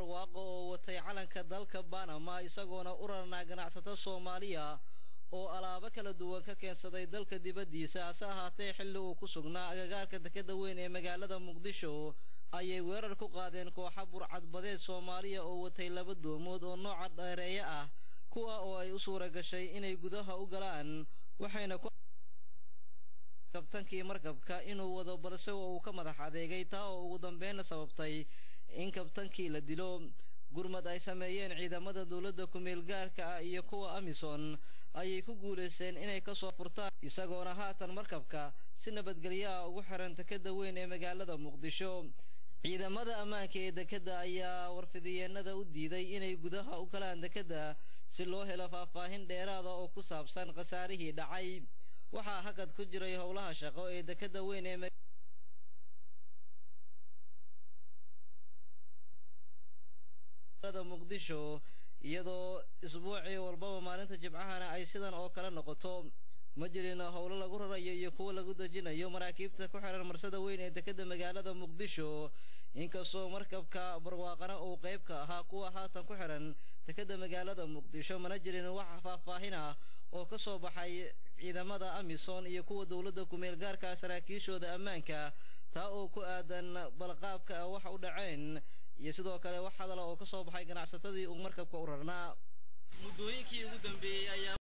barwaaqo oo watay calanka dalka Panama isagoona u rarnaa ganacsato Soomaaliya oo alaabo kala duwan ka keensaday dalka dibadiisa hase ahaatee xilli uu ku sugnaa agagaarka dekedda weyn ee magaalada Muqdisho ayay weerar ku qaadeen kooxo burcadbadeed Soomaaliya oo watay laba doomood oo nooca dheereeya ah kuwa oo ay u suura gashay inay gudaha u galaan waxayna ku kabtankii markabka inuu wado balse uu ka madax adeegay taa oo ugu dambeyn sababtay in kabtankii la dilo gurmad ay sameeyeen ciidamada dawladda ku meel gaarka ah iyo kuwa Amisom ayay ku guuleysteen inay ka soo furtaan isagoona haatan markabka si nabadgelyo ah ugu xiran dekedda weyn ee magaalada Muqdisho ciidamada ammaanka ee dekedda ayaa warfidiyeenada u diiday inay gudaha u galaan dekedda si loo helo faahfaahin dheeraad ah oo ku saabsan khasaarihii dhacay waxaa hakad ku jiray howlaha shaqo ee dekedda weyn ee magaalada Muqdisho iyadoo isbuucii walbaba maalinta Jimcahana ay sidan oo kala noqoto ma jirin howlo lagu rarayo iyo kuwa lagu dajinayo maraakiibta ku xiran marsada weyn ee dekedda magaalada Muqdisho inkastoo markabka barwaaqana uu qayb ka ahaa kuwa haatan ku xiran dekedda magaalada Muqdisho mana jirin wax faahfaahin ah oo ka soo baxay ciidamada Amisom iyo kuwa dawladda ku meel gaarka saraakiishooda ammaanka taa oo ku aadan balqaabka wax u dhaceen iyo sidoo kale wax hadal oo ka soo baxay ganacsatadii uu markabka u rarnaa muddooyinkii ugu dambeeyay ayaa